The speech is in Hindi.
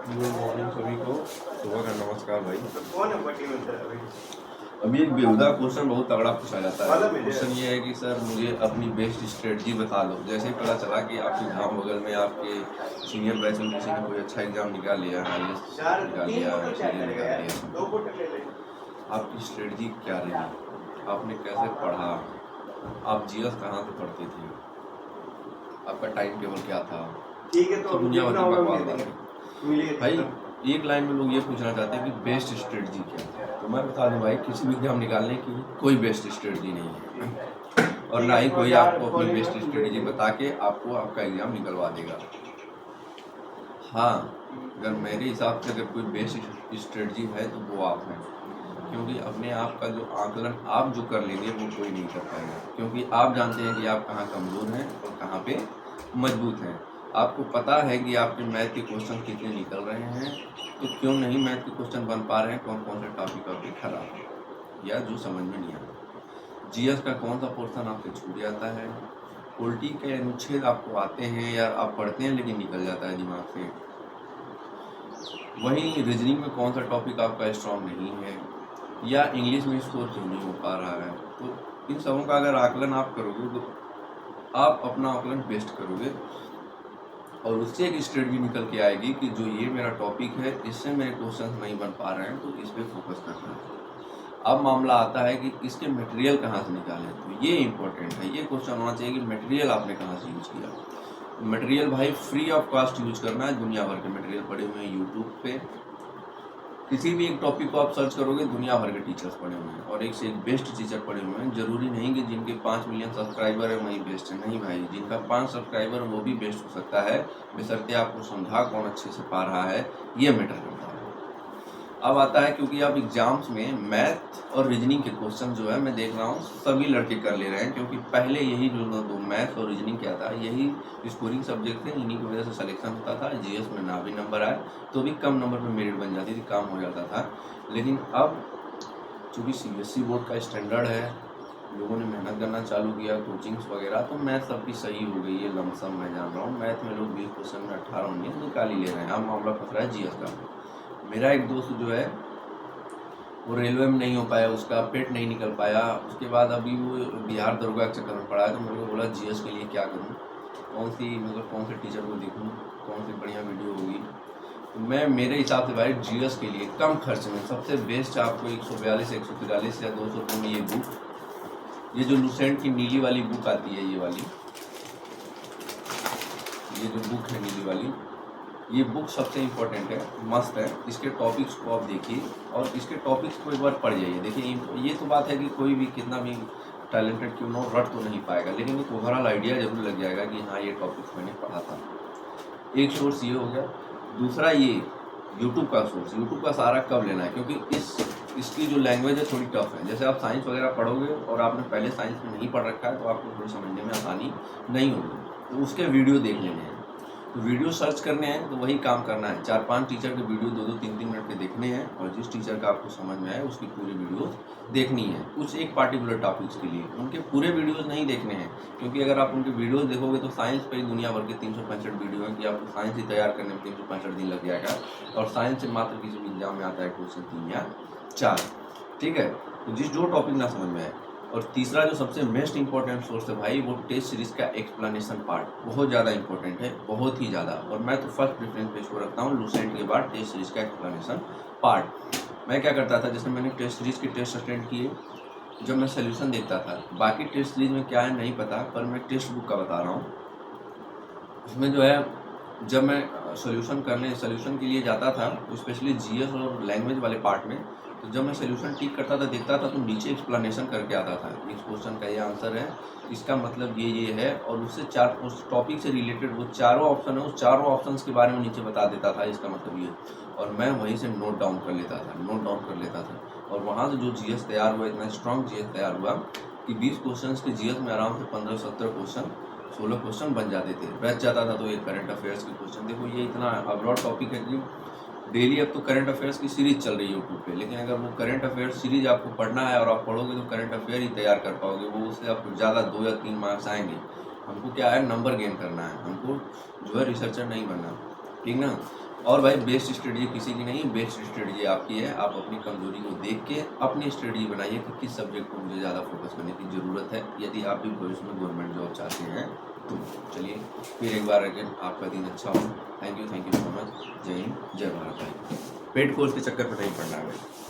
गुड मॉर्निंग सभी को। सुबह का नमस्कार भाई। कौन है पट्टी में तेरा भाई? अभी एक बेहुदा क्वेश्चन बहुत तगड़ा पूछा जाता है। वाला मिले। क्वेश्चन ये है कि सर मुझे अपनी बेस्ट स्ट्रेटजी बता दो। जैसे पता चला कि आपके गांव बगल में आपके सीनियर बैच में किसी ने कोई अच्छा एग्जाम निकाल लिया, हाईएस्ट चार निकाल तीन लिया, बोतल क्या सीनियर करेगा निकाल यार? लिया, दो बोतल ले ले। आपकी स्ट्रेटजी क्या रही? आपने कैसे पढ़ा? आप जीएस कहाँ से पढ़ते थे? आपका टाइम टेबल क्या था? ठीक है, तो सब दुनिया भर की बकवास मिलेंगे बातें। मिलेंगे भाई एक लाइन में लोग ये पूछना चाहते हैं कि बेस्ट स्ट्रेटजी क्या है। तो मैं बता दूं भाई, किसी भी एग्जाम निकालने की कोई बेस्ट स्ट्रेटजी नहीं है, और ना ही कोई आपको अपनी बेस्ट स्ट्रेटजी बता के आपको आपका एग्जाम निकलवा देगा। हाँ, अगर मेरे हिसाब से अगर कोई बेस्ट स्ट्रेटजी है तो वो आप हैं, क्योंकि अपने आप का जो आकलन आप जो कर लेंगे वो कोई नहीं कर पाएगा, क्योंकि आप जानते हैं कि आप कहाँ कमज़ोर हैं और कहाँ पे मजबूत हैं। आपको पता है कि आपके मैथ के क्वेश्चन कितने निकल रहे हैं, तो क्यों नहीं मैथ के क्वेश्चन बन पा रहे हैं, कौन कौन से टॉपिक आपके खराब है या जो समझ में नहीं आता। जीएस का कौन सा पोर्सन आपसे छूट जाता है, उल्टी के अनुच्छेद आपको आते हैं या आप पढ़ते हैं लेकिन निकल जाता है दिमाग से। वहीं रीजनिंग में कौन सा टॉपिक आपका स्ट्रॉन्ग नहीं है, या इंग्लिश में स्कोर क्यों नहीं हो पा रहा है। तो इन सबों का अगर आकलन आप करोगे तो आप अपना आकलन बेस्ट करोगे, और उससे एक स्ट्रेटजी निकल के आएगी कि जो ये मेरा टॉपिक है इससे मेरे क्वेश्चन नहीं बन पा रहे हैं तो इस पर फोकस करना है। अब मामला आता है कि इसके मटेरियल कहाँ से निकालें, तो ये इंपॉर्टेंट है। ये क्वेश्चन होना चाहिए कि मटेरियल आपने कहाँ से यूज किया। मटेरियल भाई फ्री ऑफ कॉस्ट यूज करना है। दुनिया भर के मटेरियल पड़े हुए हैं यूट्यूब पे, किसी भी एक टॉपिक को आप सर्च करोगे दुनिया भर के टीचर्स पढ़े हुए हैं और एक से एक बेस्ट टीचर पढ़े हुए हैं। जरूरी नहीं कि जिनके 5 मिलियन सब्सक्राइबर है वही बेस्ट है, नहीं भाई, जिनका 5 सब्सक्राइबर है वो भी बेस्ट हो सकता है, बशर्ते आपको समझा कौन अच्छे से पा रहा है, ये मैटर करता है। अब आता है, क्योंकि अब एग्जाम्स में मैथ और रीजनिंग के क्वेश्चन जो है मैं देख रहा हूँ सभी लड़के कर ले रहे हैं, क्योंकि पहले यही जो दो मैथ और रीजनिंग क्या था, यही स्कोरिंग सब्जेक्ट थे, इन्हीं की वजह से सिलेक्शन होता था। जीएस में ना भी नंबर आए तो भी कम नंबर पे मेरिट बन जाती थी, काम हो जाता था। लेकिन अब चूँकि सीबीएसई बोर्ड का स्टैंडर्ड है, लोगों ने मेहनत करना चालू किया, कोचिंग्स वगैरह, तो मैथ सबकी सही हो गई है। लमसम मैं जान रहा हूँ मैथ में लोग 20 क्वेश्चन में 18-19 निकाल ही ले रहे हैं। अब मामला फंस रहा है जीएस का। मेरा एक दोस्त जो है वो रेलवे में नहीं हो पाया, उसका पेट नहीं निकल पाया, उसके बाद अभी वो बिहार दरोगा के चक्कर में पड़ा है। तो मेरे को बोला जीएस के लिए क्या करूँ, कौन से टीचर को देखूँ, कौन सी बढ़िया वीडियो होगी। तो मैं मेरे हिसाब से भाई जीएस के लिए कम खर्च में सबसे बेस्ट आपको 142 143 या 200 रुपये में ये बुक, ये जो लुसेंट की नीली वाली बुक आती है, ये वाली, ये जो बुक है नीली वाली, ये बुक सबसे इम्पोर्टेंट है, मस्त है। इसके टॉपिक्स को आप देखिए और इसके टॉपिक्स को एक बार पढ़ जाइए। देखिए ये तो बात है कि कोई भी कितना भी टैलेंटेड क्यों ना रट तो नहीं पाएगा, लेकिन एक ओवरऑल आइडिया जरूर लग जाएगा कि हाँ ये टॉपिक्स मैंने पढ़ा था। एक सोर्स ये हो गया। दूसरा ये यूट्यूब का सोर्स, यूट्यूब का सहारा कब लेना है, क्योंकि इसकी जो लैंग्वेज है थोड़ी टफ है। जैसे आप साइंस वगैरह पढ़ोगे और आपने पहले साइंस में नहीं पढ़ रखा है तो आपको थोड़ी समझने में आसानी नहीं होगी, तो उसके वीडियो देख लेने हैं। तो वीडियो सर्च करने हैं तो वही काम करना है, 4-5 टीचर के वीडियो 2-2 3-3 मिनट के देखने हैं, और जिस टीचर का आपको समझ में आए उसकी पूरी वीडियो देखनी है। कुछ एक पार्टिकुलर टॉपिक्स के लिए उनके पूरे वीडियोस नहीं देखने हैं, क्योंकि अगर आप उनके वीडियोस देखोगे तो साइंस पे ही दुनिया भर के 365 वीडियो हैं कि आपको साइंस ही तैयार करने में 365 दिन लग जाएगा, और साइंस से मात्र किसी भी एग्जाम में आता है क्वेश्चन 3 या 4। ठीक है, तो जो टॉपिक ना समझ में आए। और तीसरा जो सबसे मोस्ट इंपॉर्टेंट सोर्स है भाई, वो टेस्ट सीरीज का एक्सप्लेनेशन पार्ट बहुत ज़्यादा इंपॉर्टेंट है, बहुत ही ज़्यादा। और मैं तो फर्स्ट प्रेफरेंस पे इसको रखता हूँ, लुसेंट के बाद टेस्ट सीरीज का एक्सप्लेनेशन पार्ट। मैं क्या करता था, जैसे मैंने टेस्ट सीरीज के टेस्ट अटेंड किए, जब मैं सोल्यूशन देखता था, बाकी टेस्ट सीरीज में क्या है नहीं पता, पर मैं टेक्स्ट बुक का बता रहा हूँ। उसमें जो है, जब मैं सोल्यूशन के लिए जाता था, स्पेशली जीएस और लैंग्वेज वाले पार्ट में, तो जब मैं सोल्यूशन टिक करता था, देखता था, तो नीचे एक्सप्लेनेशन करके आता था, इस क्वेश्चन का ये आंसर है, इसका मतलब ये है, और उससे उस टॉपिक से रिलेटेड वो चारों ऑप्शन है, उस चारों ऑप्शंस के बारे में नीचे बता देता था, इसका मतलब ये। और मैं वहीं से नोट डाउन कर लेता था, और वहाँ से जो जीएस तैयार हुआ, इतना स्ट्रॉन्ग जीएस तैयार हुआ कि 20 क्वेश्चन के जीएस में आराम से 15-17 क्वेश्चन, 16 क्वेश्चन बन जाते थे। बच जाता था तो ये करंट अफेयर्स के क्वेश्चन, देखो ये इतना अब्रॉड टॉपिक है कि डेली अब तो करंट अफेयर्स की सीरीज चल रही है यूट्यूब पे, लेकिन अगर वो करंट अफेयर्स सीरीज आपको पढ़ना है और आप पढ़ोगे तो करंट अफेयर ही तैयार कर पाओगे, वो उससे आपको ज़्यादा 2 या 3 मार्क्स आएंगे। हमको क्या है, नंबर गेन करना है, हमको जो है रिसर्चर नहीं बनना, ठीक ना। और भाई बेस्ट स्ट्रेटजी किसी की नहीं, बेस्ट स्ट्रेटजी आपकी है। आप अपनी कमजोरी को देख के अपनी स्ट्रेटजी बनाइए कि किस सब्जेक्ट को मुझे ज़्यादा फोकस करने की ज़रूरत है, यदि आप भी भविष्य में गवर्नमेंट जॉब चाहते हैं तो। चलिए फिर एक बार अगेन आपका दिन अच्छा हो। Thank you so much. जय हिंद, जय भारत भाई। पेड कोर्स के चक्कर पर नहीं पड़ना है भाई।